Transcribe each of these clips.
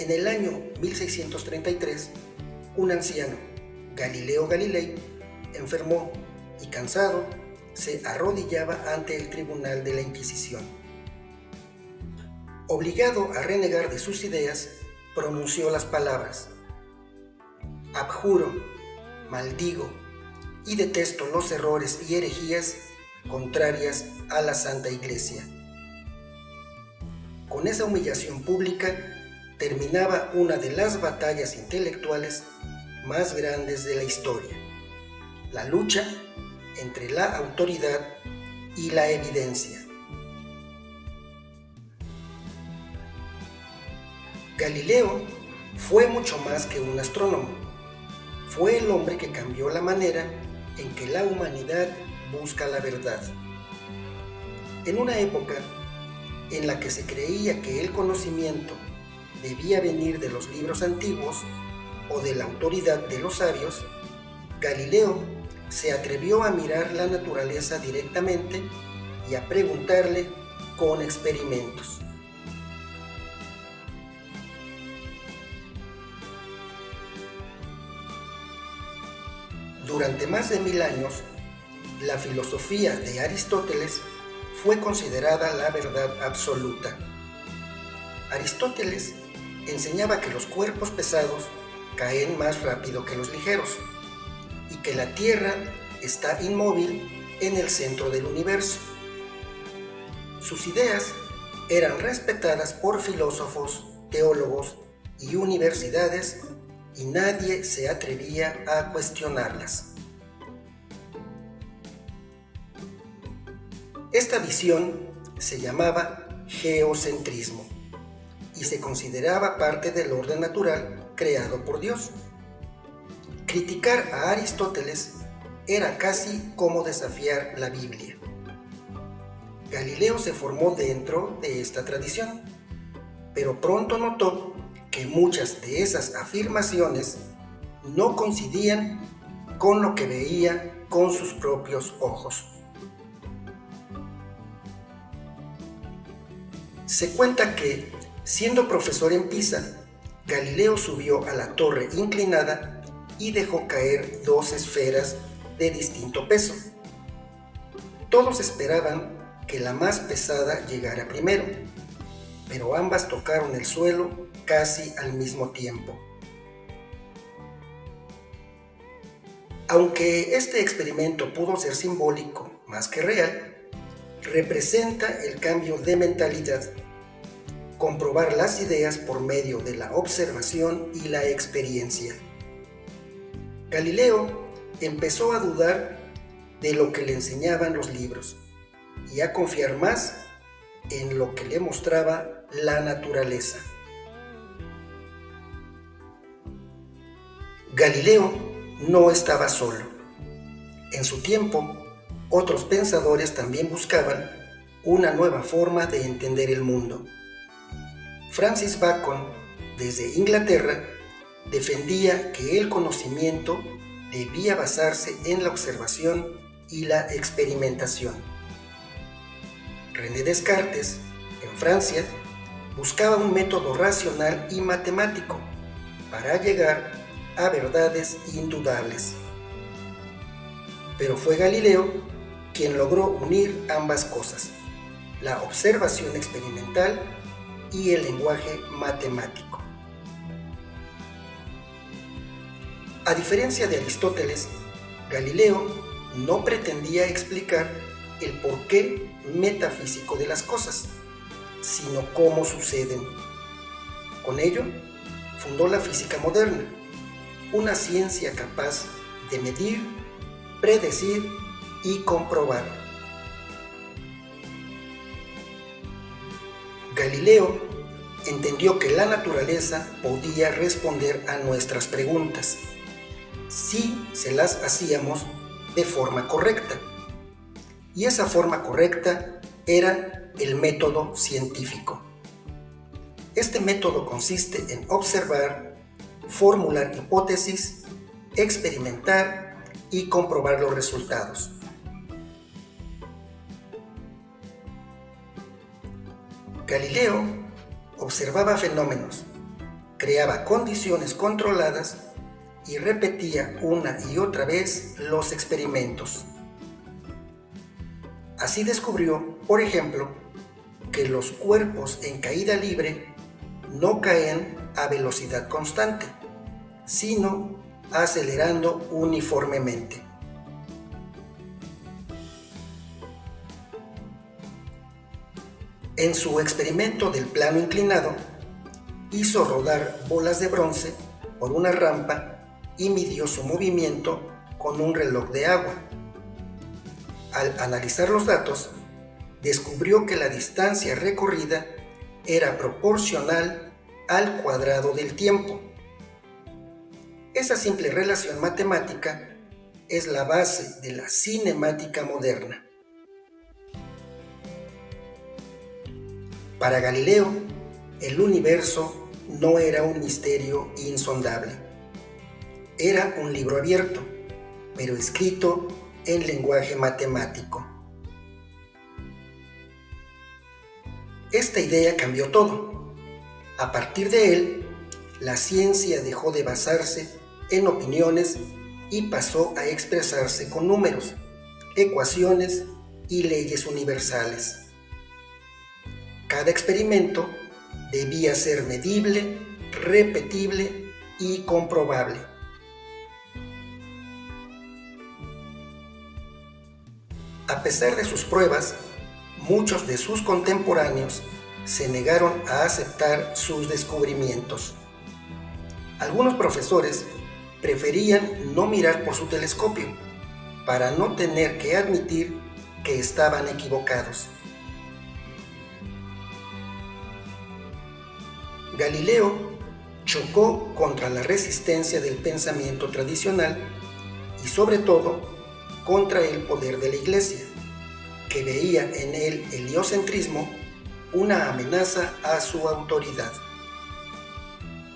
En el año 1633, un anciano, Galileo Galilei, enfermó y cansado, se arrodillaba ante el tribunal de la Inquisición. Obligado a renegar de sus ideas, pronunció las palabras: abjuro, maldigo y detesto los errores y herejías contrarias a la Santa Iglesia. Con esa humillación pública terminaba una de las batallas intelectuales más grandes de la historia: la lucha entre la autoridad y la evidencia. Galileo fue mucho más que un astrónomo. Fue el hombre que cambió la manera en que la humanidad busca la verdad. En una época en la que se creía que el conocimiento debía venir de los libros antiguos o de la autoridad de los sabios, Galileo se atrevió a mirar la naturaleza directamente y a preguntarle con experimentos. Durante más de 1000 años, la filosofía de Aristóteles fue considerada la verdad absoluta. Aristóteles enseñaba que los cuerpos pesados caen más rápido que los ligeros y que la Tierra está inmóvil en el centro del universo. Sus ideas eran respetadas por filósofos, teólogos y universidades, y nadie se atrevía a cuestionarlas. Esta visión se llamaba geocentrismo y se consideraba parte del orden natural creado por Dios. Criticar a Aristóteles era casi como desafiar la Biblia. Galileo se formó dentro de esta tradición, pero pronto notó que muchas de esas afirmaciones no coincidían con lo que veía con sus propios ojos. Se cuenta que, siendo profesor en Pisa, Galileo subió a la torre inclinada y dejó caer 2 esferas de distinto peso. Todos esperaban que la más pesada llegara primero, pero ambas tocaron el suelo casi al mismo tiempo. Aunque este experimento pudo ser simbólico más que real, representa el cambio de mentalidad: comprobar las ideas por medio de la observación y la experiencia. Galileo empezó a dudar de lo que le enseñaban los libros y a confiar más en lo que le mostraba la naturaleza. Galileo no estaba solo. En su tiempo, otros pensadores también buscaban una nueva forma de entender el mundo. Francis Bacon, desde Inglaterra, defendía que el conocimiento debía basarse en la observación y la experimentación. René Descartes, en Francia, buscaba un método racional y matemático para llegar a verdades indudables. Pero fue Galileo quien logró unir ambas cosas: la observación experimental y el lenguaje matemático. A diferencia de Aristóteles, Galileo no pretendía explicar el porqué metafísico de las cosas, sino cómo suceden. Con ello, fundó la física moderna, una ciencia capaz de medir, predecir y comprobar. Galileo entendió que la naturaleza podía responder a nuestras preguntas si se las hacíamos de forma correcta. Y esa forma correcta era el método científico. Este método consiste en observar, formular hipótesis, experimentar y comprobar los resultados. Galileo observaba fenómenos, creaba condiciones controladas y repetía una y otra vez los experimentos. Así descubrió, por ejemplo, que los cuerpos en caída libre no caen a velocidad constante, sino acelerando uniformemente. En su experimento del plano inclinado, hizo rodar bolas de bronce por una rampa y midió su movimiento con un reloj de agua. Al analizar los datos, descubrió que la distancia recorrida era proporcional al cuadrado del tiempo. Esa simple relación matemática es la base de la cinemática moderna. Para Galileo, el universo no era un misterio insondable. Era un libro abierto, pero escrito en lenguaje matemático. Esta idea cambió todo. A partir de él, la ciencia dejó de basarse en opiniones y pasó a expresarse con números, ecuaciones y leyes universales. Cada experimento debía ser medible, repetible y comprobable. A pesar de sus pruebas, muchos de sus contemporáneos se negaron a aceptar sus descubrimientos. Algunos profesores preferían no mirar por su telescopio para no tener que admitir que estaban equivocados. Galileo chocó contra la resistencia del pensamiento tradicional y sobre todo contra el poder de la Iglesia, que veía en el heliocentrismo una amenaza a su autoridad.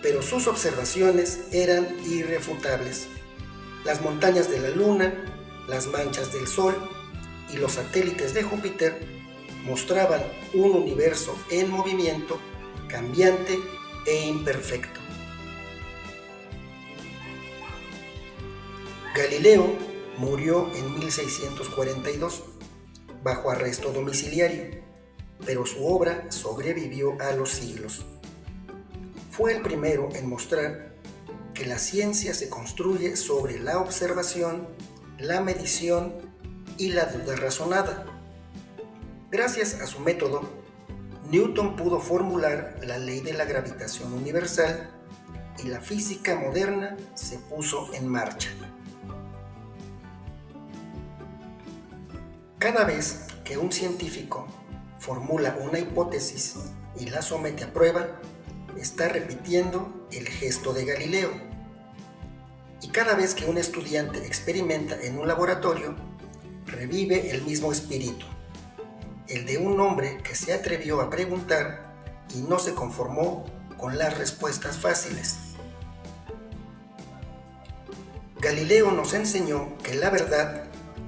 Pero sus observaciones eran irrefutables. Las montañas de la Luna, las manchas del Sol y los satélites de Júpiter mostraban un universo en movimiento, cambiante e imperfecto. Galileo murió en 1642 bajo arresto domiciliario, pero su obra sobrevivió a los siglos. Fue el primero en mostrar que la ciencia se construye sobre la observación, la medición y la duda razonada. Gracias a su método, Newton pudo formular la ley de la gravitación universal y la física moderna se puso en marcha. Cada vez que un científico formula una hipótesis y la somete a prueba, está repitiendo el gesto de Galileo. Y cada vez que un estudiante experimenta en un laboratorio, revive el mismo espíritu, el de un hombre que se atrevió a preguntar y no se conformó con las respuestas fáciles. Galileo nos enseñó que la verdad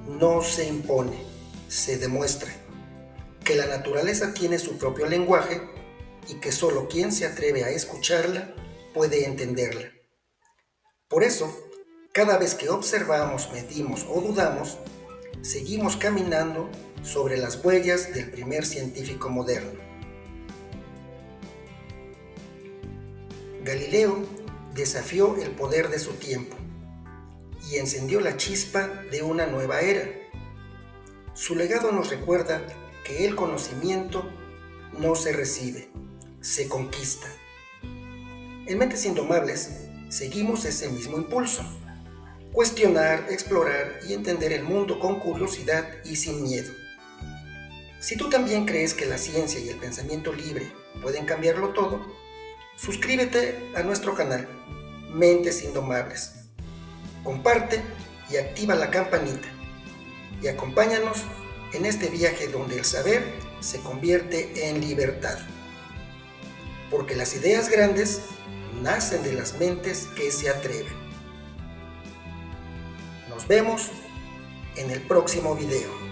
no se impone, se demuestra, que la naturaleza tiene su propio lenguaje y que solo quien se atreve a escucharla puede entenderla. Por eso, cada vez que observamos, medimos o dudamos, seguimos caminando sobre las huellas del primer científico moderno. Galileo desafió el poder de su tiempo y encendió la chispa de una nueva era. Su legado nos recuerda que el conocimiento no se recibe, se conquista. En Mentes Indomables seguimos ese mismo impulso: cuestionar, explorar y entender el mundo con curiosidad y sin miedo. Si tú también crees que la ciencia y el pensamiento libre pueden cambiarlo todo, suscríbete a nuestro canal Mentes Indomables. Comparte y activa la campanita y acompáñanos en este viaje donde el saber se convierte en libertad. Porque las ideas grandes nacen de las mentes que se atreven. Nos vemos en el próximo video.